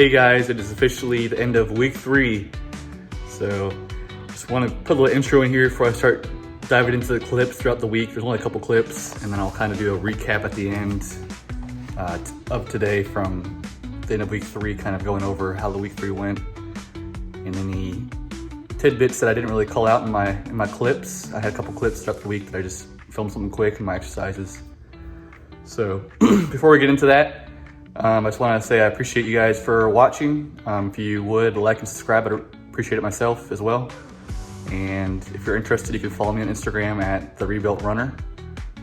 Hey guys, it is officially the end of week 3. So just want to put a little intro in here before I start diving into the clips throughout the week. There's only a couple clips, and then I'll kind of do a recap at the end of today from the end of week 3, kind of going over how the week 3 went and any tidbits that I didn't really call out in my clips. I had a couple clips throughout the week that I just filmed something quick in my exercises. So before we get into that, I just want to say I appreciate you guys for watching. If you would like and subscribe, I'd appreciate it myself as well. And if you're interested, you can follow me on Instagram at The Rebuilt Runner.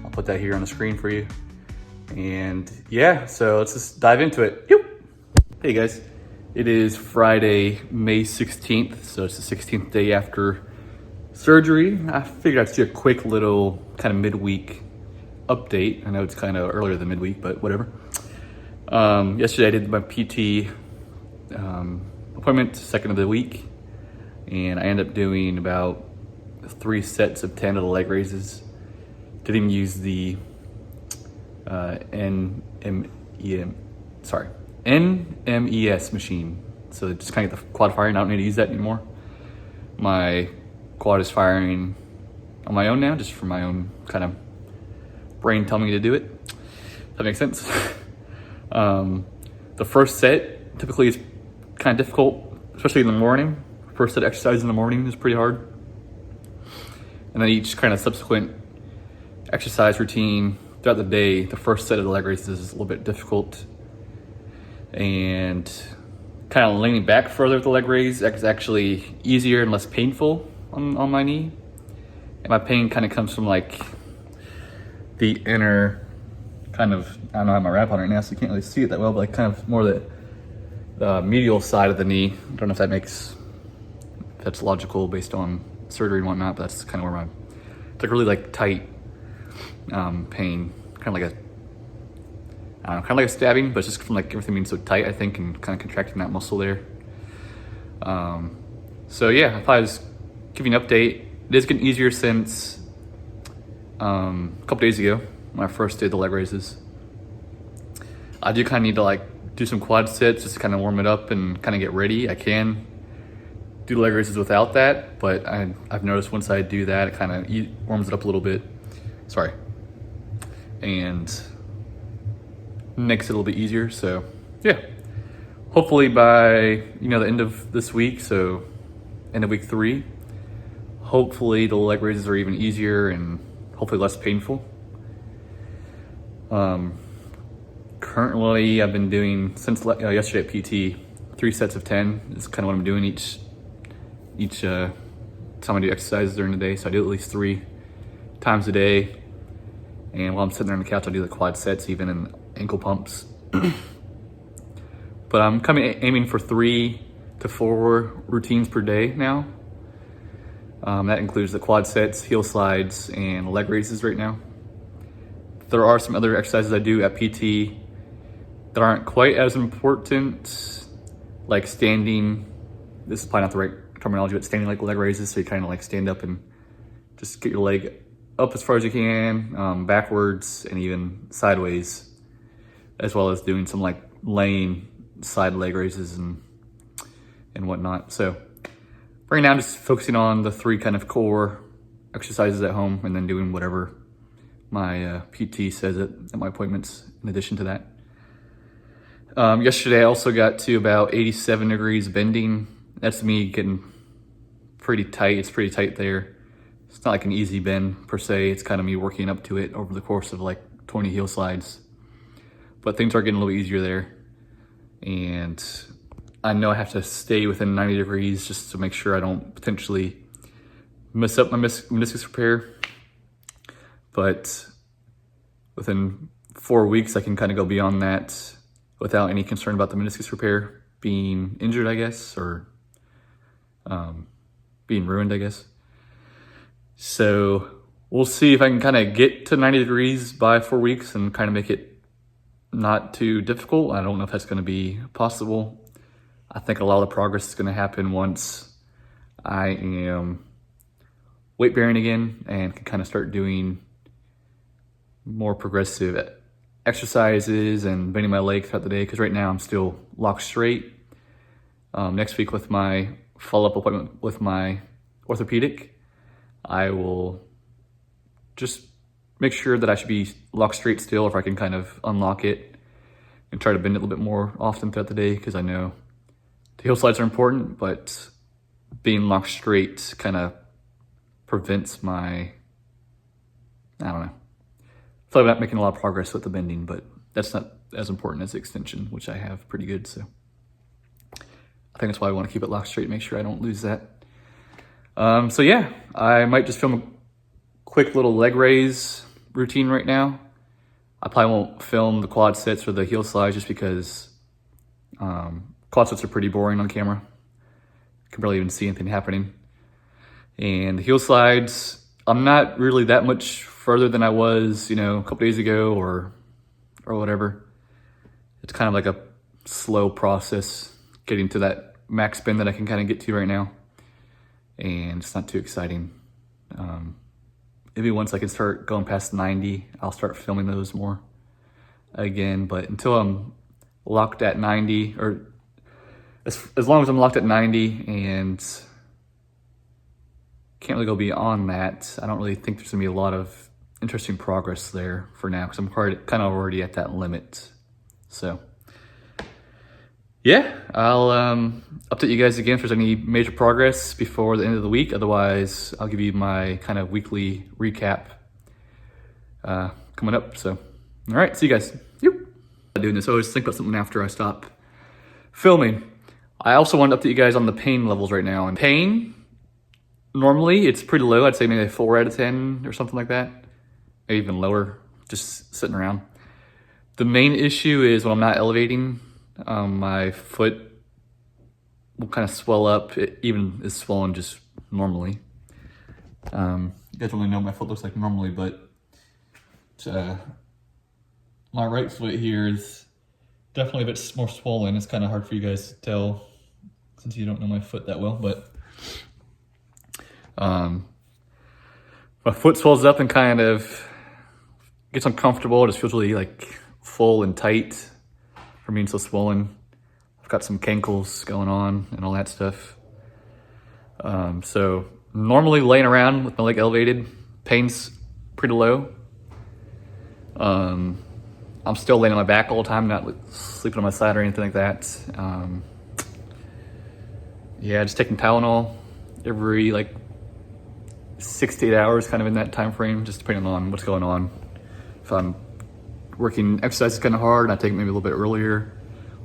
I'll put that here on the screen for you. And yeah, so let's just dive into it. Hey guys, it is Friday, May 16th. So it's the 16th day after surgery. I figured I'd just do a quick little kind of midweek update. I know it's kind of earlier than midweek, but whatever. Yesterday I did my PT appointment, second of the week, and I ended up doing about 3 sets of 10 of the leg raises. Didn't even use the NMES machine. So just kind of get the quad firing. I don't need to use that anymore. My quad is firing on my own now, just for my own kind of brain telling me to do it. That makes sense. The first set typically is kind of difficult, especially in the morning. First set exercise in the morning is pretty hard. And then each kind of subsequent exercise routine throughout the day, the first set of the leg raises is a little bit difficult. And kind of leaning back further with the leg raise is actually easier and less painful on my knee. And my pain kind of comes from like the inner kind of, I don't know how my wrap on right now, so you can't really see it that well, but like kind of more the medial side of the knee. I don't know if that's logical based on surgery and whatnot, but that's kind of where it's like really like tight pain, kind of like kind of like a stabbing, but it's just from like everything being so tight, I think, and kind of contracting that muscle there. So yeah, I thought I'd just give you an update. It is getting easier since a couple days ago when I first did the leg raises. I do kind of need to like do some quad sets just to kind of warm it up and kind of get ready. I can do leg raises without that, but I've noticed once I do that, it kind of warms it up a little bit. And makes it a little bit easier. So yeah, hopefully by the end of this week, so end of week 3, hopefully the leg raises are even easier and hopefully less painful. Currently I've been doing since yesterday at PT 3 sets of 10 is kind of what I'm doing each time I do exercises during the day. So I do at least 3 times a day, and while I'm sitting there on the couch, I do the quad sets, even in ankle pumps. But I'm aiming for 3 to 4 routines per day now. That includes the quad sets, heel slides, and leg raises right now. There are some other exercises I do at PT that aren't quite as important, like standing. This is probably not the right terminology, but standing like leg raises. So you kind of like stand up and just get your leg up as far as you can, backwards and even sideways, as well as doing some like laying side leg raises and whatnot. So right now I'm just focusing on the 3 kind of core exercises at home, and then doing whatever my PT says at my appointments in addition to that. Yesterday I also got to about 87 degrees bending. That's me getting pretty tight. It's pretty tight there. It's not like an easy bend per se. It's kind of me working up to it over the course of like 20 heel slides. But things are getting a little easier there. And I know I have to stay within 90 degrees just to make sure I don't potentially mess up my meniscus repair. But within 4 weeks, I can kind of go beyond that without any concern about the meniscus repair being injured, I guess, or being ruined, I guess. So we'll see if I can kind of get to 90 degrees by 4 weeks and kind of make it not too difficult. I don't know if that's going to be possible. I think a lot of the progress is going to happen once I am weight bearing again and can kind of start doing more progressive exercises and bending my leg throughout the day, because right now I'm still locked straight. next week with my follow-up appointment with my orthopedic, I will just make sure that I should be locked straight still, if I can kind of unlock it and try to bend it a little bit more often throughout the day, because I know the heel slides are important, but being locked straight kind of prevents my, I don't know. I feel like I'm not making a lot of progress with the bending, but that's not as important as the extension, which I have pretty good. So I think that's why I want to keep it locked straight, make sure I don't lose that. So yeah, I might just film a quick little leg raise routine right now. I probably won't film the quad sets or the heel slides just because quad sets are pretty boring on camera. You can barely even see anything happening. And the heel slides, I'm not really that much further than I was, a couple days ago or whatever. It's kind of like a slow process getting to that max bend that I can kind of get to right now. And it's not too exciting. Maybe once I can start going past 90, I'll start filming those more again. But until I'm locked at 90, or as long as I'm locked at 90 and can't really go beyond that, I don't really think there's gonna be a lot of interesting progress there for now, because I'm kind of already at that limit. So yeah, I'll update you guys again if there's any major progress before the end of the week. Otherwise, I'll give you my kind of weekly recap coming up. So, all right, see you guys. Doing this, I always think about something after I stop filming. I also want to update you guys on the pain levels right now. And pain, normally it's pretty low. I'd say maybe a 4 out of 10 or something like that. Maybe even lower, just sitting around. The main issue is when I'm not elevating, my foot will kind of swell up. It even is swollen just normally. You guys don't really know what my foot looks like normally, but my right foot here is definitely a bit more swollen. It's kind of hard for you guys to tell since you don't know my foot that well, but my foot swells up and kind of gets uncomfortable. It just feels really like full and tight from being so swollen. I've got some cankles going on and all that stuff. So normally laying around with my leg elevated, pain's pretty low. I'm still laying on my back all the time, not sleeping on my side or anything like that. Yeah, just taking Tylenol every 6 to 8 hours, kind of in that time frame, just depending on what's going on. If I'm working exercise kind of hard and I take it maybe a little bit earlier,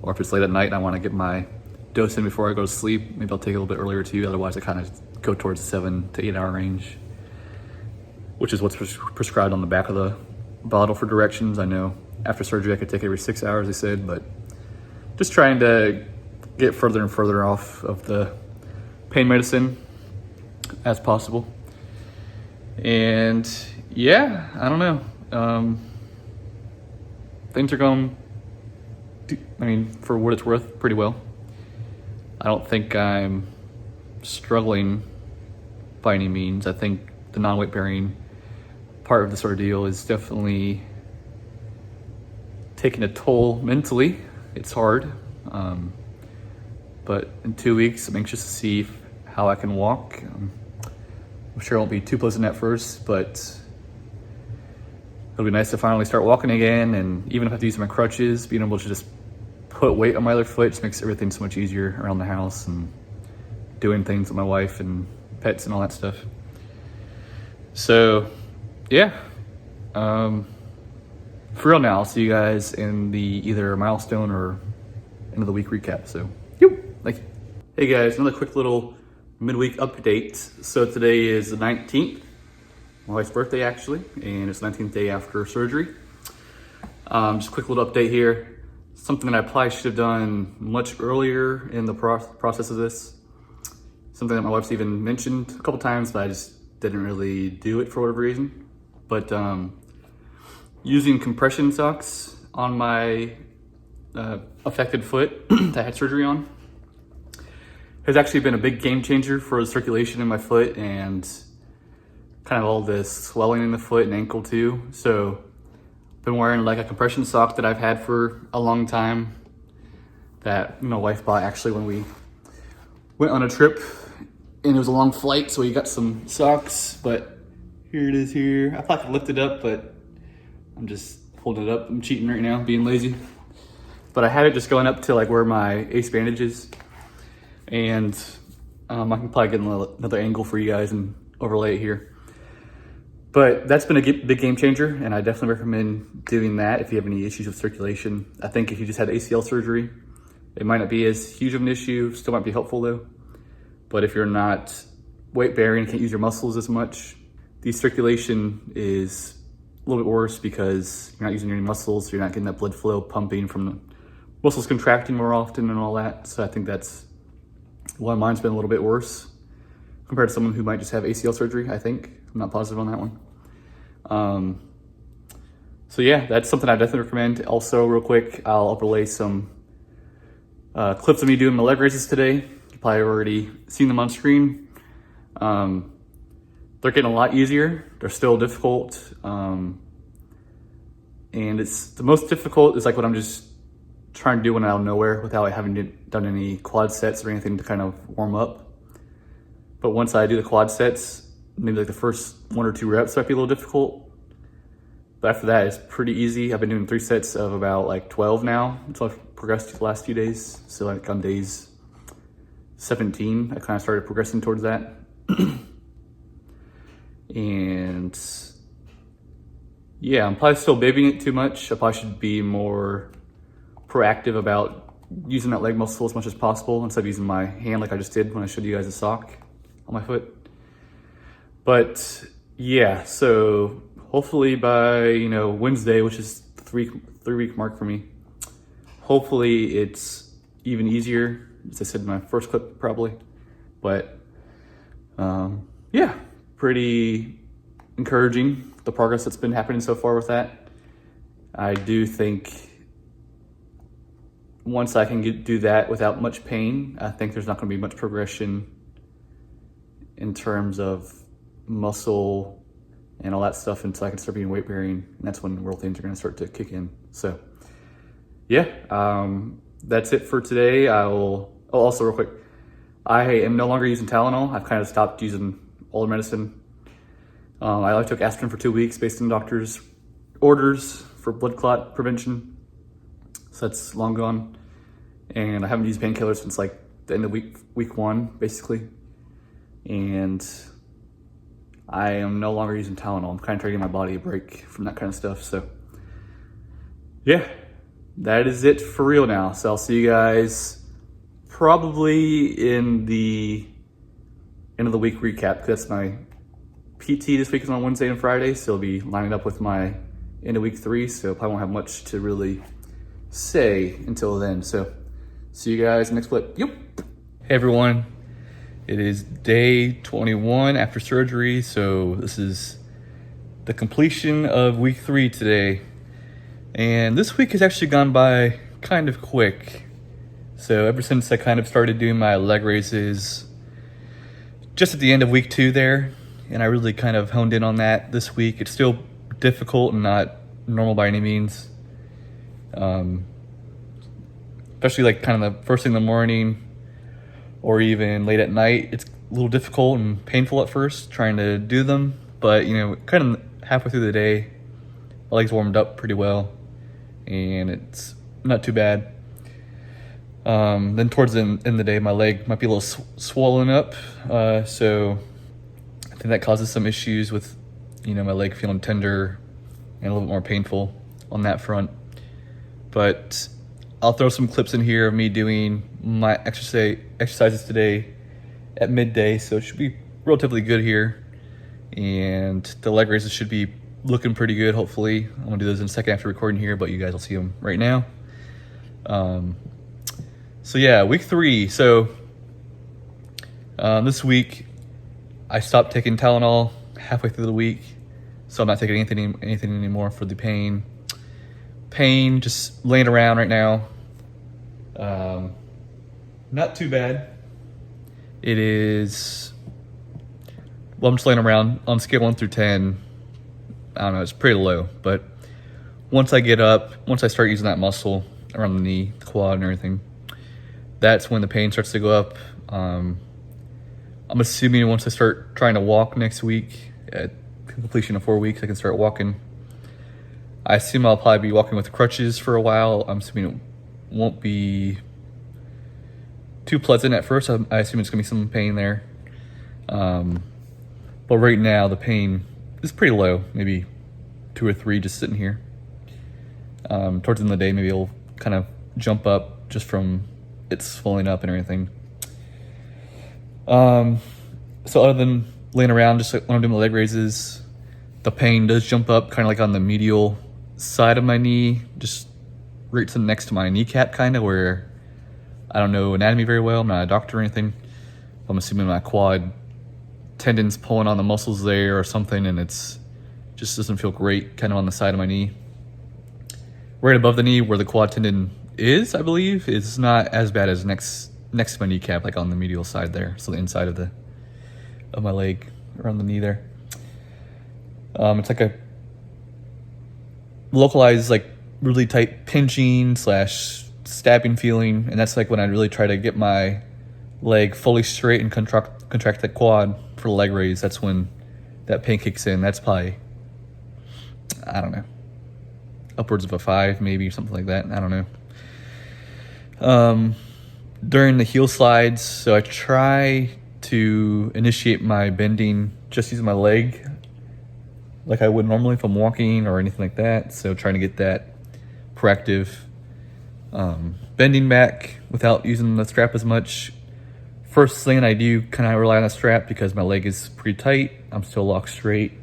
or if it's late at night and I want to get my dose in before I go to sleep, maybe I'll take it a little bit earlier too. Otherwise I kind of go towards the 7 to 8 hour range, which is what's prescribed on the back of the bottle for directions. I know after surgery I could take it every 6 hours, they said, but just trying to get further and further off of the pain medicine as possible. And yeah, I don't know. Things are going, for what it's worth, pretty well. I don't think I'm struggling by any means. I think the non-weight bearing part of this ordeal is definitely taking a toll mentally. It's hard. But in 2 weeks, I'm anxious to see how I can walk. I'm sure it won't be too pleasant at first, but it'll be nice to finally start walking again. And even if I have to use my crutches, being able to just put weight on my other foot just makes everything so much easier around the house and doing things with my wife and pets and all that stuff. So yeah, for real now, I'll see you guys in the either milestone or end of the week recap. So thank you. Hey guys, another quick little midweek update. So today is the 19th, my wife's birthday actually, and it's the 19th day after surgery. Just a quick little update here. Something that I probably should have done much earlier in the process of this. Something that my wife's even mentioned a couple times, but I just didn't really do it for whatever reason. But using compression socks on my affected foot that I had surgery on has actually been a big game changer for the circulation in my foot and kind of all this swelling in the foot and ankle too. So I've been wearing a compression sock that I've had for a long time that my wife bought actually when we went on a trip and it was a long flight, so we got some socks, but here it is here. I thought I could lift it up, but I'm just holding it up. I'm cheating right now, being lazy. But I had it just going up to like where my ace bandage is. And I can probably get another angle for you guys and overlay it here. But that's been a big game changer, and I definitely recommend doing that if you have any issues with circulation. I think if you just had ACL surgery, it might not be as huge of an issue, still might be helpful though. But if you're not weight bearing, can't use your muscles as much, the circulation is a little bit worse because you're not using your muscles, so you're not getting that blood flow pumping from the muscles contracting more often and all that. So I think that's why mine's been a little bit worse compared to someone who might just have ACL surgery, I think. I'm not positive on that one. So yeah, that's something I definitely recommend. Also, real quick, I'll overlay some clips of me doing my leg raises today. You've probably already seen them on screen. They're getting a lot easier. They're still difficult. And it's the most difficult is like what I'm just trying to do when I'm out of nowhere without having done any quad sets or anything to kind of warm up. But once I do the quad sets, maybe like the first 1 or 2 reps might be a little difficult. But after that, it's pretty easy. I've been doing 3 sets of about like 12 now until I've progressed the last few days. So like on days 17, I kind of started progressing towards that. And yeah, I'm probably still babying it too much. I probably should be more proactive about using that leg muscle as much as possible instead of using my hand like I just did when I showed you guys a sock on my foot. But yeah, so hopefully by Wednesday, which is the 3-week mark for me, hopefully it's even easier, as I said in my first clip probably. But yeah, pretty encouraging, the progress that's been happening so far with that. I do think once I can do that without much pain, I think there's not going to be much progression in terms of muscle and all that stuff until I can start being weight bearing, and that's when real things are going to start to kick in. So yeah, that's it for today. Also real quick, I am no longer using Tylenol. I've kind of stopped using older medicine. I only took aspirin for 2 weeks based on doctor's orders for blood clot prevention. So that's long gone. And I haven't used painkillers since like the end of week 1, basically. And I am no longer using Tylenol. I'm kind of trying to give my body a break from that kind of stuff. So yeah, that is it for real now. So I'll see you guys probably in the end of the week recap, because that's my PT this week is on Wednesday and Friday, so it'll be lining up with my end of week 3, so probably won't have much to really say until then. So see you guys next clip. Yep. Hey everyone, it is day 21 after surgery, so this is the completion of week 3 today. And this week has actually gone by kind of quick. So ever since I kind of started doing my leg raises just at the end of week 2 there, and I really kind of honed in on that this week. It's still difficult and not normal by any means. Especially like kind of the first thing in the morning or even late at night. It's a little difficult and painful at first trying to do them, but kind of halfway through the day, my legs warmed up pretty well and it's not too bad. Then towards the end of the day, my leg might be a little swollen up, so I think that causes some issues with, my leg feeling tender and a little bit more painful on that front. But I'll throw some clips in here of me doing my exercises today at midday, so it should be relatively good here. And the leg raises should be looking pretty good, hopefully. I'm gonna do those in a second after recording here, but you guys will see them right now. So yeah, week 3. So this week I stopped taking Tylenol halfway through the week, so I'm not taking anything anymore for the pain. Just laying around right now. Not too bad. It is, well, I'm just laying around on a scale 1 through 10. I don't know, it's pretty low, but once I get up, once I start using that muscle around the knee, the quad and everything, that's when the pain starts to go up. I'm assuming once I start trying to walk next week, at completion of 4 weeks, I can start walking. I assume I'll probably be walking with crutches for a while. I'm assuming it won't be too pleasant at first. I assume it's gonna be some pain there. But right now the pain is pretty low, maybe 2 or 3 just sitting here. Towards the end of the day, maybe it'll kind of jump up just from it swelling up and everything. So other than laying around, just like when I'm doing my leg raises, the pain does jump up kind of like on the medial side of my knee, just right to next to my kneecap, kind of, where I don't know anatomy very well. I'm not a doctor or anything. I'm assuming my quad tendon's pulling on the muscles there or something, and it's just doesn't feel great kind of on the side of my knee. Right above the knee where the quad tendon is, I believe, is not as bad as next to my kneecap, like on the medial side there. So the inside of my leg around the knee there. It's like a localized, like really tight pinching / stabbing feeling, and that's like when I really try to get my leg fully straight and contract that quad for the leg raise. That's when that pain kicks in. That's probably, I don't know, upwards of a 5 maybe, something like that. I don't know. During the heel slides, so I try to initiate my bending just using my leg like I would normally if I'm walking or anything like that. So trying to get that proactive bending back without using the strap as much. First thing I do kind of rely on the strap because my leg is pretty tight. I'm still locked straight.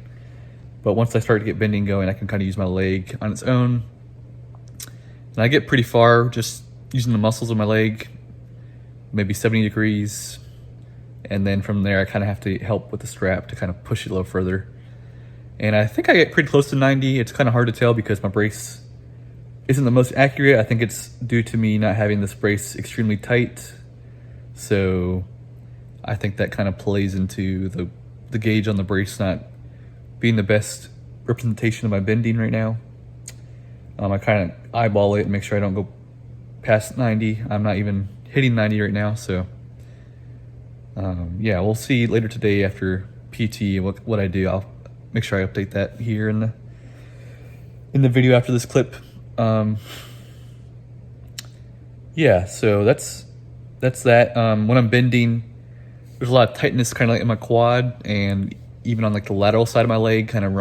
But once I start to get bending going, I can kind of use my leg on its own. And I get pretty far just using the muscles of my leg, maybe 70 degrees. And then from there, I kind of have to help with the strap to kind of push it a little further. And I think I get pretty close to 90. It's kind of hard to tell because my brace isn't the most accurate. I think it's due to me not having this brace extremely tight. So I think that kind of plays into the gauge on the brace not being the best representation of my bending right now. I kind of eyeball it and make sure I don't go past 90. I'm not even hitting 90 right now. So yeah, we'll see later today after PT what I do. I'll make sure I update that here in the video after this clip. Yeah, so that's that. When I'm bending, there's a lot of tightness kind of like in my quad and even on like the lateral side of my leg, kind of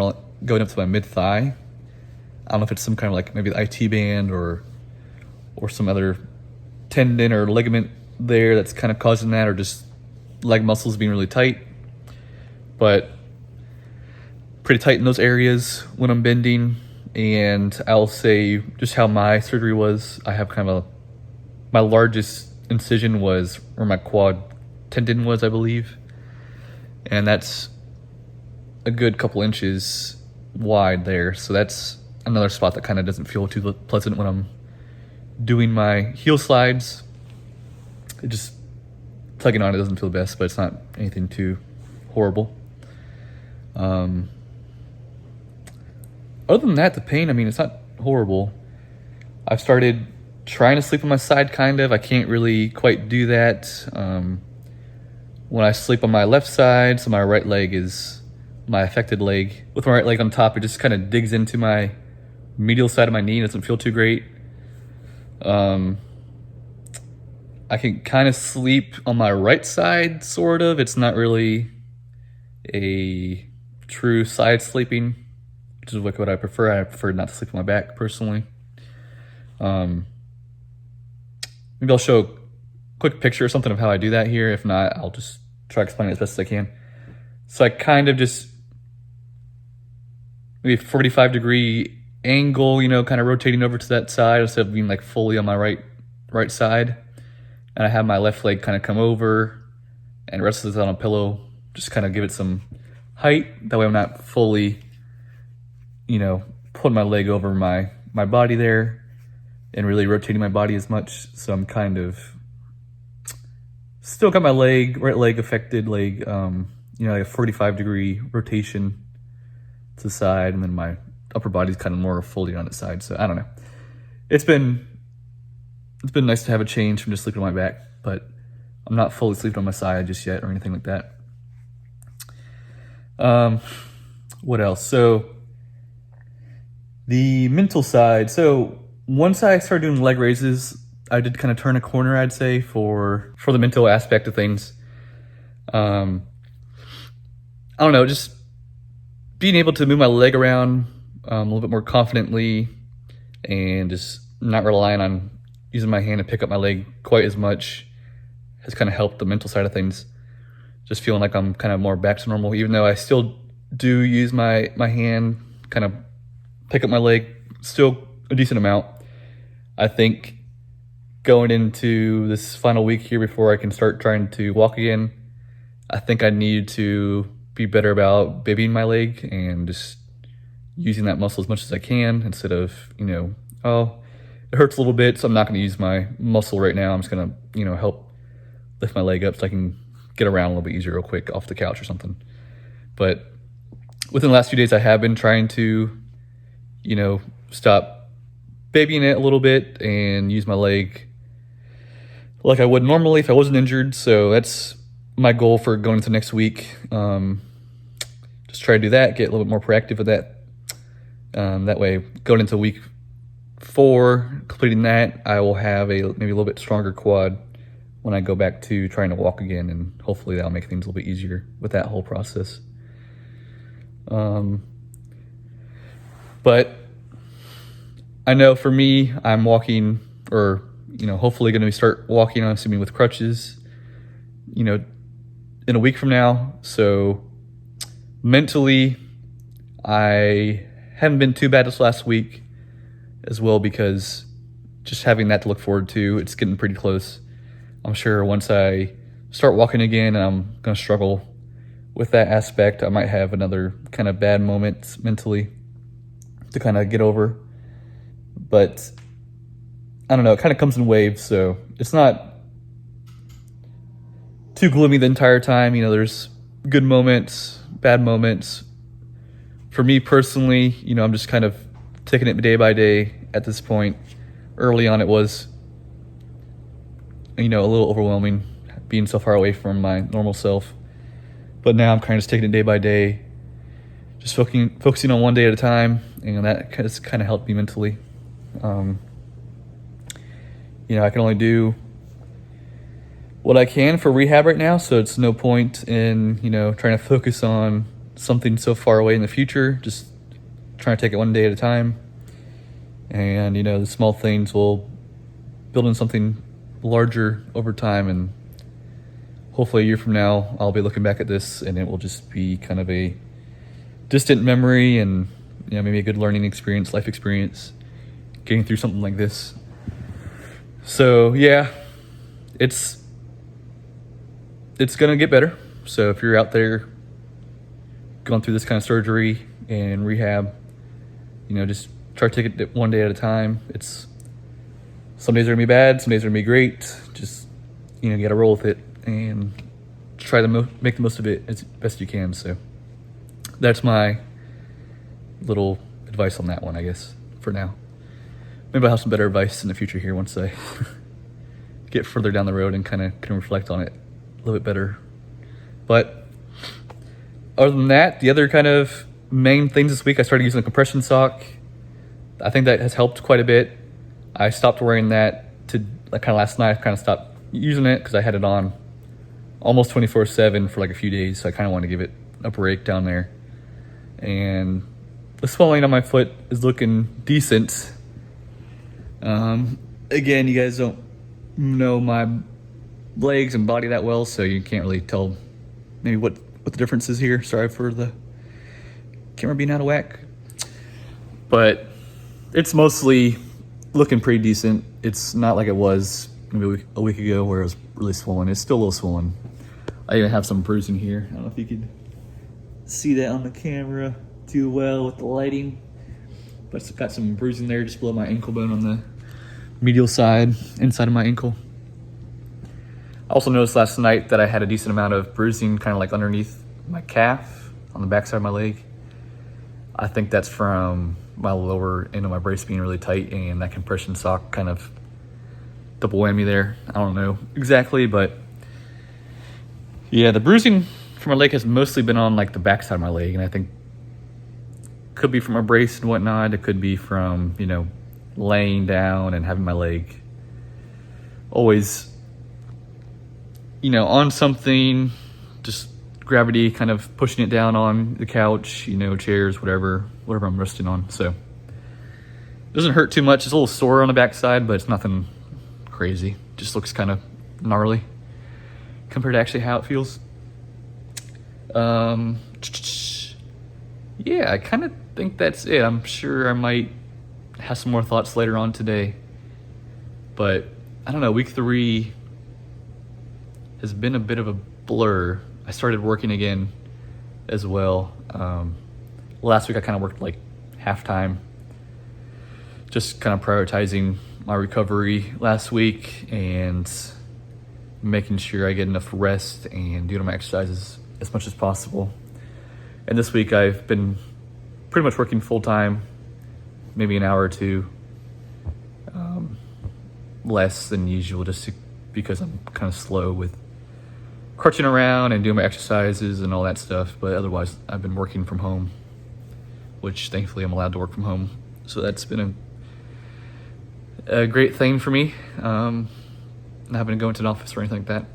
going up to my mid thigh. I don't know if it's some kind of like maybe the IT band or some other tendon or ligament there that's kind of causing that, or just leg muscles being really tight. But pretty tight in those areas when I'm bending. And I'll say just how my surgery was. I have kind of my largest incision was where my quad tendon was, I believe. And that's a good couple inches wide there. So that's another spot that kind of doesn't feel too pleasant when I'm doing my heel slides. It just tugging on it doesn't feel the best, but it's not anything too horrible. Other than that, the pain, I mean, it's not horrible. I've started trying to sleep on my side, kind of. I can't really quite do that. When I sleep on my left side, so my right leg is my affected leg. With my right leg on top, it just kind of digs into my medial side of my knee. It doesn't feel too great. I can kind of sleep on my right side, sort of. It's not really a true side sleeping, which is what I prefer. I prefer not to sleep on my back, personally. Maybe I'll show a quick picture or something of how I do that here. If not, I'll just try to explain it as best as I can. So I kind of just maybe 45-degree angle, kind of rotating over to that side instead of being like fully on my right side. And I have my left leg kind of come over and rest it on a pillow. Just kind of give it some height. That way I'm not fully, putting my leg over my body there and really rotating my body as much. So I'm kind of still got my right leg affected leg, like a 45-degree rotation to the side, and then my upper body's kind of more fully on its side. So I don't know. It's been nice to have a change from just sleeping on my back. but I'm not fully sleeping on my side just yet or anything like that. What else? So the mental side. So once I started doing leg raises, I did kind of turn a corner, I'd say, for the mental aspect of things. I don't know, just being able to move my leg around a little bit more confidently and just not relying on using my hand to pick up my leg quite as much has kind of helped the mental side of things. Just feeling like I'm kind of more back to normal, even though I still do use my hand, kind of pick up my leg, still a decent amount. I think going into this final week here before I can start trying to walk again, I think I need to be better about babying my leg and just using that muscle as much as I can instead of, oh, it hurts a little bit, so I'm not going to use my muscle right now. I'm just going to, help lift my leg up so I can get around a little bit easier real quick off the couch or something. But within the last few days, I have been trying to, stop babying it a little bit and use my leg like I would normally if I wasn't injured. So that's my goal for going into next week. Just try to do that, get a little bit more proactive with that. That way, going into week 4, completing that, I will have maybe a little bit stronger quad when I go back to trying to walk again, and hopefully that'll make things a little bit easier with that whole process. But I know for me, I'm walking, or hopefully going to start walking, I'm assuming, with crutches, in a week from now. So mentally, I haven't been too bad this last week as well, because just having that to look forward to, it's getting pretty close. I'm sure once I start walking again, I'm going to struggle with that aspect. I might have another kind of bad moment mentally to kind of get over. But I don't know, it kind of comes in waves, so it's not too gloomy the entire time. There's good moments, bad moments. For me personally, I'm just kind of taking it day by day at this point. Early on, it was, a little overwhelming being so far away from my normal self. But now I'm kind of just taking it day by day, just focusing on one day at a time, and that has kind of helped me mentally. I can only do what I can for rehab right now, so it's no point in, trying to focus on something so far away in the future. Just trying to take it one day at a time. And, the small things will build in something larger over time, and hopefully a year from now, I'll be looking back at this and it will just be kind of a distant memory and, maybe a good learning experience, life experience, getting through something like this. So yeah, it's gonna get better. So if you're out there going through this kind of surgery and rehab, just try to take it one day at a time. Some days are gonna be bad, some days are gonna be great. Just, you gotta roll with it and try to make the most of it as best you can. So that's my little advice on that one, I guess, for now. Maybe I'll have some better advice in the future here once I get further down the road and kind of can reflect on it a little bit better. But other than that, the other kind of main things this week, I started using a compression sock. I think that has helped quite a bit. I stopped wearing that to last night. I kind of stopped using it because I had it on almost 24/7 for like a few days. So I kind of want to give it a break down there. And the swelling on my foot is looking decent. Again, you guys don't know my legs and body that well, so you can't really tell maybe what the difference is here. Sorry for the camera being out of whack. But it's mostly looking pretty decent. It's not like it was maybe a week ago where it was really swollen. It's still a little swollen. I even have some bruising here. I don't know if you can see that on the camera too well with the lighting, but it's got some bruising there just below my ankle bone on the medial side, inside of my ankle. I also noticed last night that I had a decent amount of bruising kind of like underneath my calf on the backside of my leg. I think that's from my lower end of my brace being really tight, and that compression sock kind of double whammy there. I don't know exactly, but yeah, the bruising from my leg has mostly been on like the backside of my leg, and I think could be from a brace and whatnot. It could be from, you know, laying down and having my leg always, you know, on something, just gravity kind of pushing it down on the couch, you know, chairs, whatever I'm resting on. So it doesn't hurt too much. It's a little sore on the backside, but it's nothing crazy. Just looks kind of gnarly compared to actually how it feels. Yeah, I kind of think that's it. I'm sure I might have some more thoughts later on today, but I don't know, week 3 has been a bit of a blur. I started working again as well. Last week I kind of worked like half-time, just kind of prioritizing my recovery last week and making sure I get enough rest and doing my exercises as much as possible. And this week I've been pretty much working full-time, maybe an hour or two less than usual, just because I'm kind of slow with crutching around and doing my exercises and all that stuff. But otherwise I've been working from home, which thankfully I'm allowed to work from home. So that's been a great thing for me. Not having to go into an office or anything like that,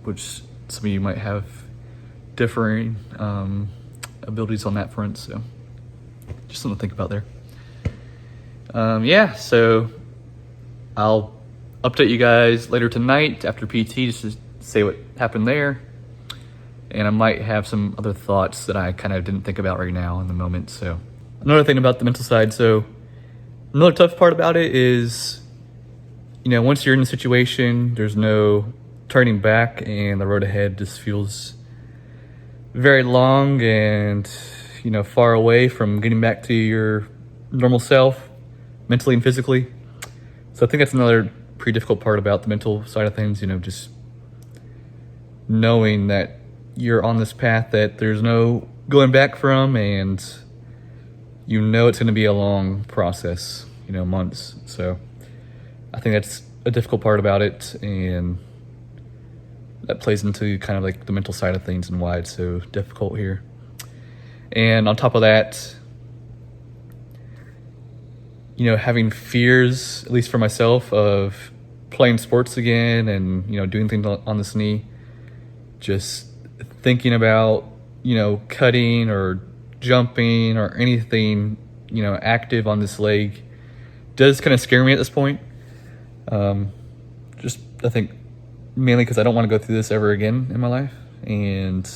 which some of you might have differing abilities on that front. So just something to think about there. Yeah, so I'll update you guys later tonight after PT just to say what happened there. And I might have some other thoughts that I kind of didn't think about right now in the moment. So another thing about the mental side. So another tough part about it is, you know, once you're in the situation, there's no turning back, and the road ahead just feels very long and, you know, far away from getting back to your normal self, mentally and physically. So I think that's another pretty difficult part about the mental side of things, you know, just knowing that you're on this path that there's no going back from, and you know it's going to be a long process, you know, months. So I think that's a difficult part about it, and that plays into kind of like the mental side of things and why it's so difficult here. And on top of that, you know, having fears, at least for myself, of playing sports again and, you know, doing things on this knee, just thinking about, you know, cutting or jumping or anything, you know, active on this leg does kind of scare me at this point. Just, I think, mainly because I don't want to go through this ever again in my life. And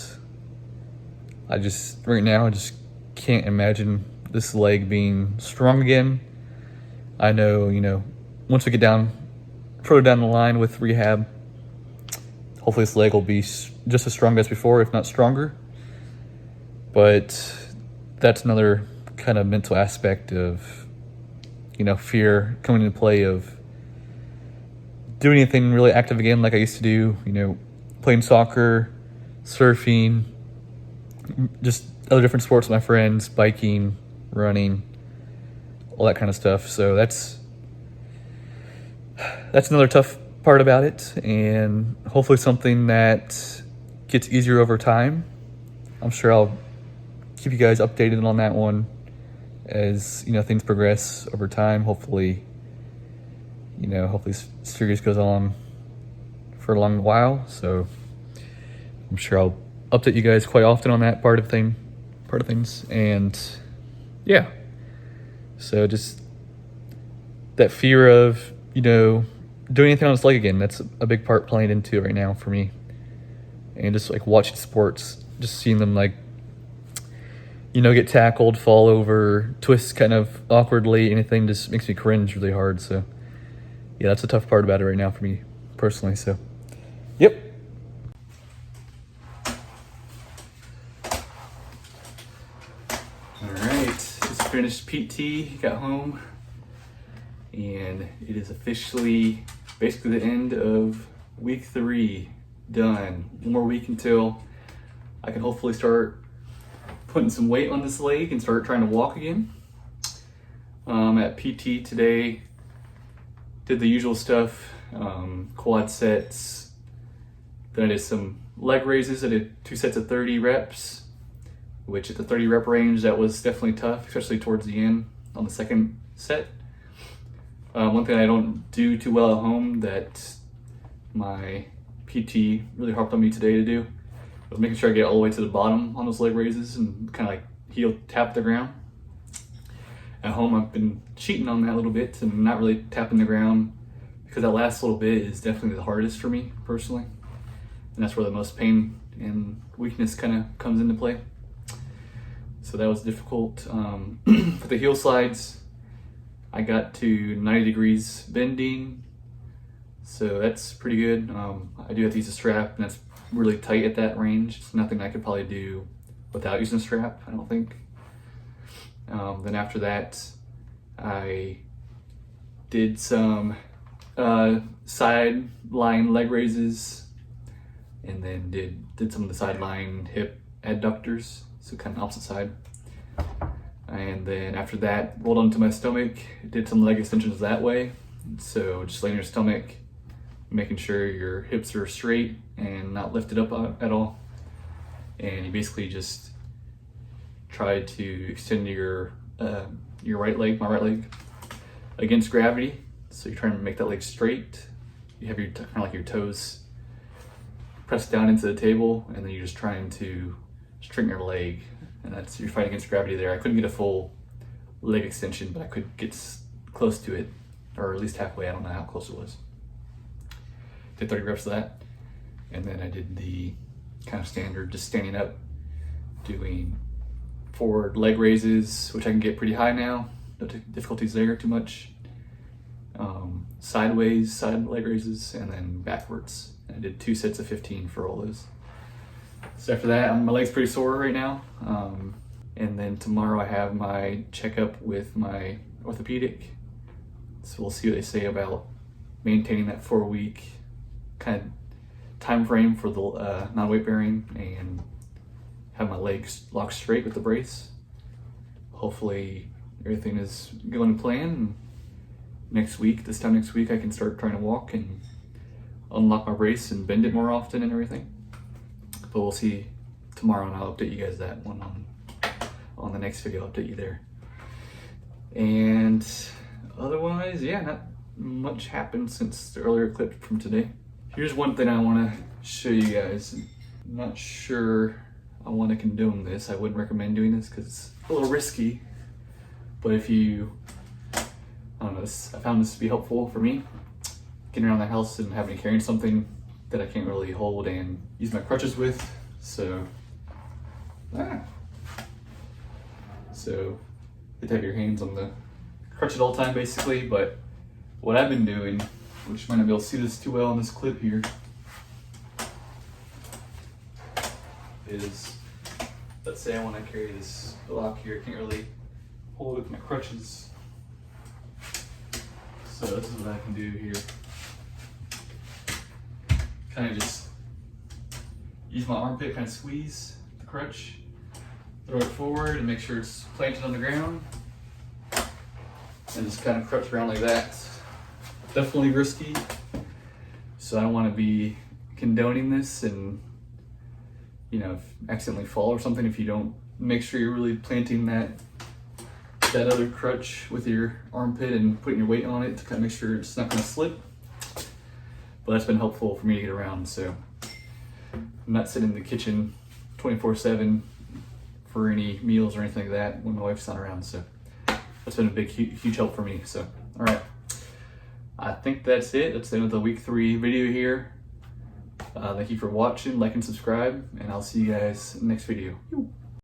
I just, right now, I just can't imagine this leg being strong again. I know, you know, once we get further down the line with rehab, hopefully this leg will be just as strong as before, if not stronger. But that's another kind of mental aspect of, you know, fear coming into play of doing anything really active again like I used to do, you know, playing soccer, surfing, just other different sports with my friends, biking, running, all that kind of stuff. So that's another tough part about it, and hopefully something that gets easier over time. I'm sure I'll keep you guys updated on that one as, you know, things progress over time. Hopefully this series goes on for a long while. So I'm sure I'll update you guys quite often on that part of things. And yeah, so just that fear of, you know, doing anything on this leg again, that's a big part playing into it right now for me. And just like watching sports, just seeing them, like, you know, get tackled, fall over, twist kind of awkwardly, anything just makes me cringe really hard. So yeah, that's a tough part about it right now for me personally. So yep. All right, just finished PT, got home, and it is officially basically the end of week 3 done. One more week until I can hopefully start putting some weight on this leg and start trying to walk again. At PT today, did the usual stuff, quad sets. Then I did some leg raises. I did 2 sets of 30 reps, which at the 30 rep range, that was definitely tough, especially towards the end on the second set. One thing I don't do too well at home that my PT really harped on me today to do was making sure I get all the way to the bottom on those leg raises and kind of like heel tap the ground. At home, I've been cheating on that a little bit and not really tapping the ground, because that last little bit is definitely the hardest for me personally. And that's where the most pain and weakness kind of comes into play. So that was difficult. For the heel slides, I got to 90 degrees bending, so that's pretty good. I do have to use a strap, and that's really tight at that range. It's nothing I could probably do without using a strap, I don't think. Then after that, I did some side lying leg raises, and then did some of the side lying hip adductors, so kind of opposite side. And then after that, rolled onto my stomach, did some leg extensions that way. So just laying your stomach, making sure your hips are straight and not lifted up at all. And you basically just try to extend your right leg, my right leg, against gravity. So you're trying to make that leg straight. You have your kind of like your toes pressed down into the table, and then you're just trying to straighten your leg. And that's, you're fighting against gravity there. I couldn't get a full leg extension, but I could get close to it, or at least halfway. I don't know how close it was. Did 30 reps of that. And then I did the kind of standard, just standing up, doing forward leg raises, which I can get pretty high now. No difficulties there too much. Sideways, side leg raises, and then backwards. And I did 2 sets of 15 for all those. So after that, my leg's pretty sore right now. And then tomorrow I have my checkup with my orthopedic. So we'll see what they say about maintaining that 4-week kind of time frame for the non-weight bearing, and have my legs locked straight with the brace. Hopefully everything is going to plan. Next week, this time next week, I can start trying to walk and unlock my brace and bend it more often and everything. But we'll see tomorrow, and I'll update you guys that one on the next video. I'll update you there. And otherwise, yeah, not much happened since the earlier clip from today. Here's one thing I want to show you guys. I'm not sure I want to condone this. I wouldn't recommend doing this because it's a little risky. But if you, I don't know, I found this to be helpful for me, getting around the house and having to carry something that I can't really hold and use my crutches with. So you have to have your hands on the crutch at all time basically. But what I've been doing, which you might not be able to see this too well in this clip here, is, let's say I want to carry this block here, I can't really hold it with my crutches. So this is what I can do here. Kind of just use my armpit, kind of squeeze the crutch, throw it forward and make sure it's planted on the ground, and just kind of crutch around like that. Definitely risky, so I don't want to be condoning this and, you know, accidentally fall or something if you don't make sure you're really planting that other crutch with your armpit and putting your weight on it to kind of make sure it's not going to slip. But that's been helpful for me to get around, so I'm not sitting in the kitchen 24/7 for any meals or anything like that when my wife's not around. So that's been a big, huge help for me. So, all right, I think that's it. That's the end of the week 3 video here. Thank you for watching, like and subscribe, and I'll see you guys in the next video.